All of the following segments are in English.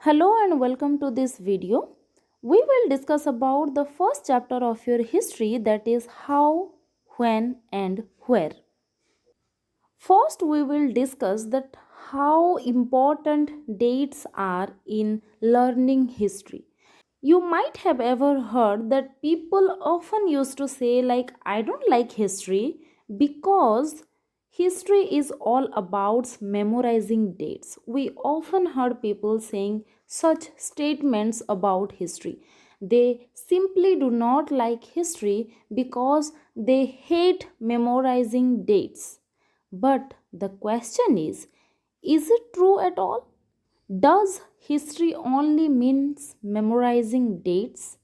Hello and welcome to this video. We will discuss about the first chapter of your history, that is how, when and where. First we will discuss that how important dates are in learning history. You might have ever heard that people often used to say, like, I don't like history because history is all about memorizing dates. We often heard people saying such statements about history. They simply do not like history because they hate memorizing dates. But the question is it true at all? Does history only means memorizing dates?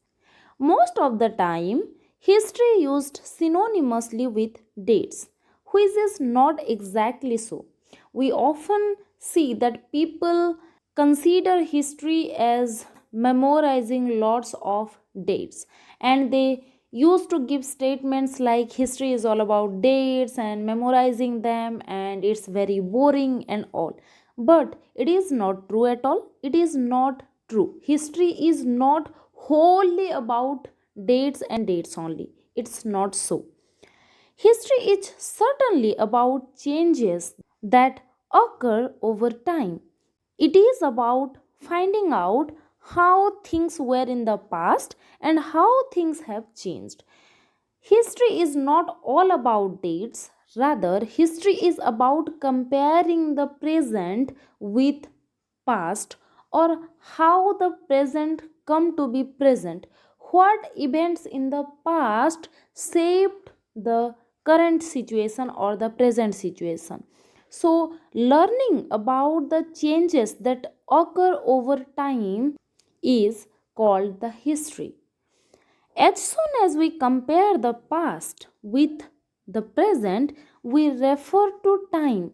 Most of the time, history used synonymously with dates, which is not exactly so. We often see that people consider history as memorizing lots of dates, and they used to give statements like history is all about dates and memorizing them and it's very boring and all. But it is not true at all. It is not true. History is not wholly about dates only. It's not so. History is certainly about changes that occur over time. It is about finding out how things were in the past and how things have changed. History is not all about dates, rather, history is about comparing the present with past, or how the present come to be present. What events in the past shaped the current situation or the present situation. So, learning about the changes that occur over time is called the history. As soon as we compare the past with the present, we refer to time.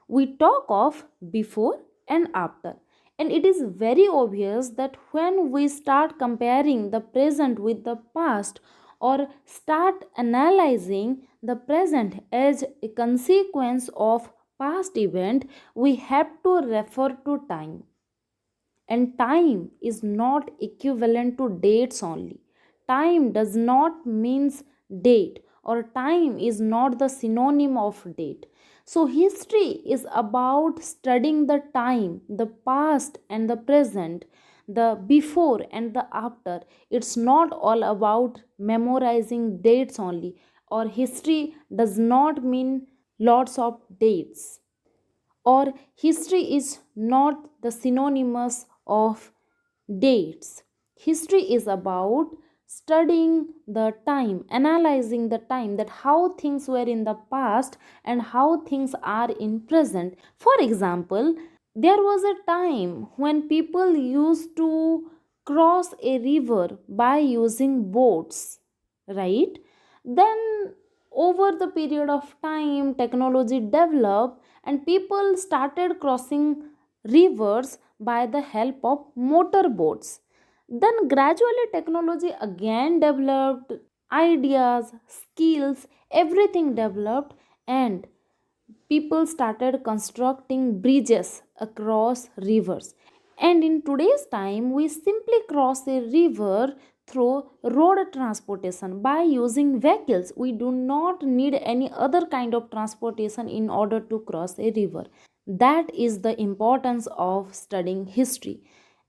We talk of before and after. And it is very obvious that when we start comparing the present with the past or start analyzing the present as a consequence of past event, we have to refer to time. And time is not equivalent to dates only. Time does not means date, or time is not the synonym of date. So history is about studying the time, the past and the present, the before and the after. It's not all about memorizing dates only, or history does not mean lots of dates, or history is not the synonymous of dates. History is about studying the time, analyzing the time, that how things were in the past and how things are in present. For example, there was a time when people used to cross a river by using boats, right? Then over the period of time technology developed and people started crossing rivers by the help of motor boats. Then gradually technology again developed, ideas, skills, everything developed, and people started constructing bridges across rivers. And in today's time, we simply cross a river through road transportation by using vehicles. We do not need any other kind of transportation in order to cross a river. That is the importance of studying history.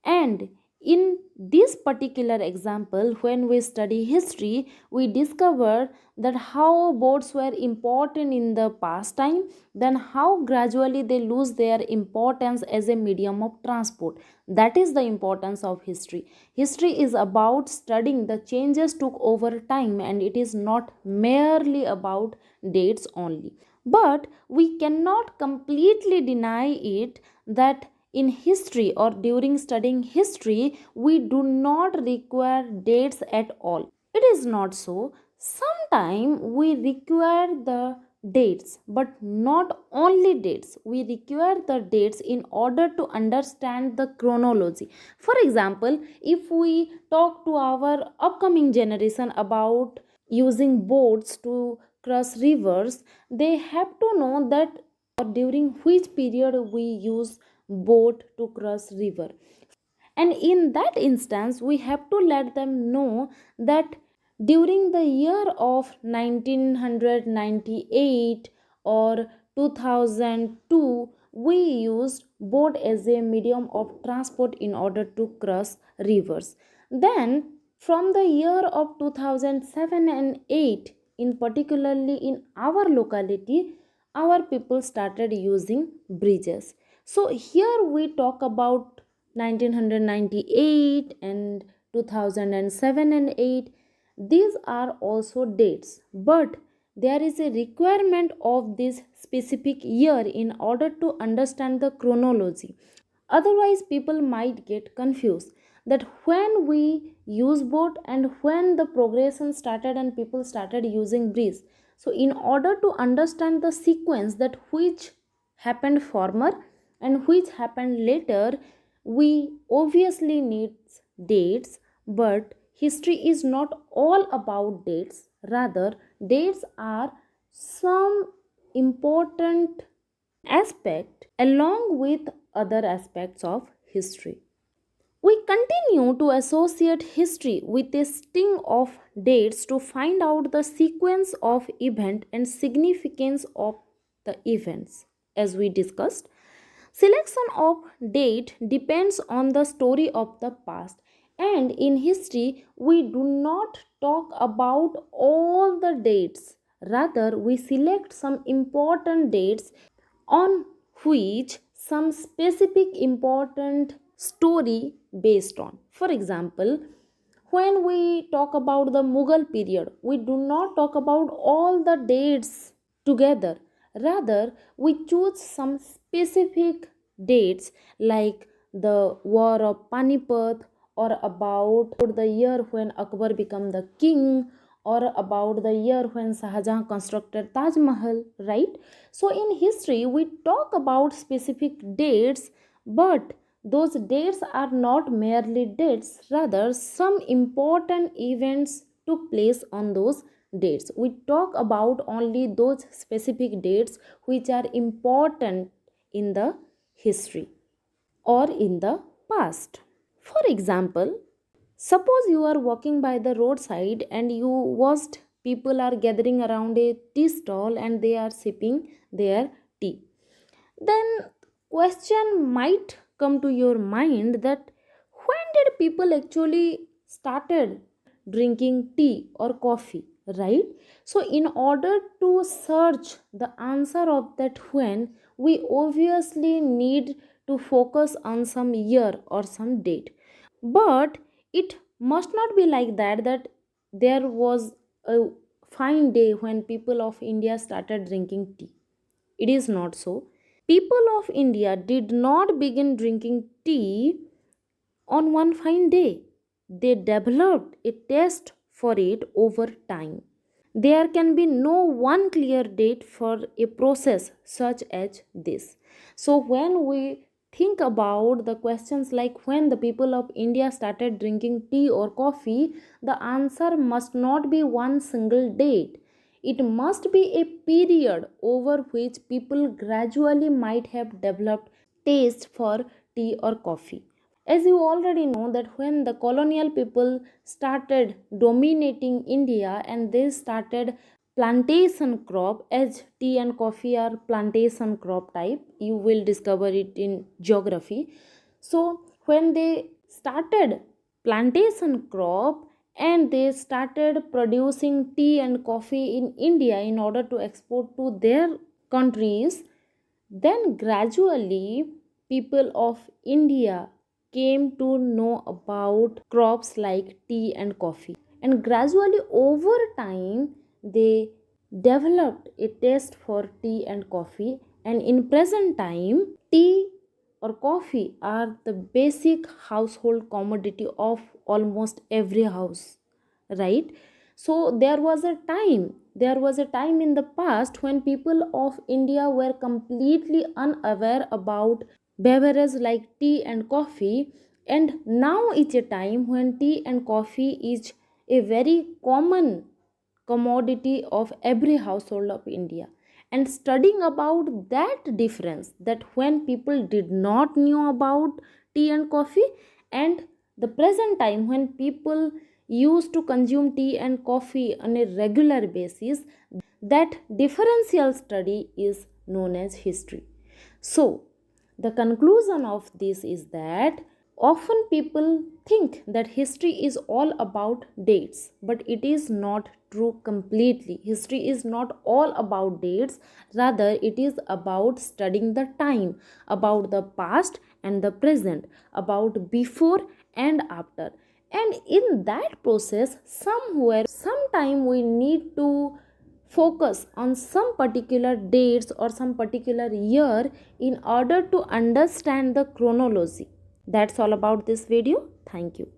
And in this particular example, when we study history, we discover that how boats were important in the past time, then how gradually they lose their importance as a medium of transport. That is the importance of history. History is about studying the changes took over time, and it is not merely about dates only. But we cannot completely deny it that in history or during studying history, we do not require dates at all. It is not so. Sometimes we require the dates, but not only dates. We require the dates in order to understand the chronology. For example, if we talk to our upcoming generation about using boats to cross rivers, they have to know that during which period we use boat to cross river. And in that instance, we have to let them know that during the year of 1998 or 2002, we used boat as a medium of transport in order to cross rivers. Then, from the year of 2007 and 8, in particularly in our locality, our people started using bridges. So here we talk about 1998 and 2007 and 8. These are also dates, but there is a requirement of this specific year in order to understand the chronology. Otherwise, people might get confused that when we use boat and when the progression started and people started using bridge. So, in order to understand the sequence that which happened former and which happened later, we obviously need dates, but history is not all about dates. Rather, dates are some important aspect along with other aspects of history. We continue to associate history with a sting of dates to find out the sequence of event and significance of the events. As we discussed, selection of date depends on the story of the past, and in history we do not talk about all the dates. Rather, we select some important dates on which some specific important story based on. For example, when we talk about the Mughal period, we do not talk about all the dates together. Rather, we choose some specific dates like the War of Panipat, or about the year when Akbar became the king, or about the year when Shah Jahan constructed Taj Mahal, right? So, in history, we talk about specific dates, but those dates are not merely dates, rather, some important events took place on those dates. We talk about only those specific dates which are important in the history or in the past. For example, suppose you are walking by the roadside and you watched people are gathering around a tea stall and they are sipping their tea. Then question might come to your mind that when did people actually started drinking tea or coffee, right? So in order to search the answer of that when, we obviously need to focus on some year or some date. But it must not be like that there was a fine day when people of India started drinking tea. It is not so. People of India did not begin drinking tea on one fine day. They developed a taste for it over time. There can be no one clear date for a process such as this. So, when we think about the questions like when the people of India started drinking tea or coffee, the answer must not be one single date. It must be a period over which people gradually might have developed taste for tea or coffee. As you already know that when the colonial people started dominating India and they started plantation crop, as tea and coffee are plantation crop type, you will discover it in geography. So when they started plantation crop and they started producing tea and coffee in India in order to export to their countries, then gradually people of India came to know about crops like tea and coffee. And gradually over time they developed a taste for tea and coffee. And in present time, tea or coffee are the basic household commodity of almost every house, right? So there was a time in the past when people of India were completely unaware about beverages like tea and coffee, and now is a time when tea and coffee is a very common commodity of every household of India. And studying about that difference, that when people did not knew about tea and coffee and the present time when people used to consume tea and coffee on a regular basis, that differential study is known as history. So, the conclusion of this is that often people think that history is all about dates, but it is not true completely. History is not all about dates, rather, it is about studying the time, about the past and the present, about before and after. And in that process, somewhere, sometime we need to focus on some particular dates or some particular year in order to understand the chronology. That's all about this video. Thank you.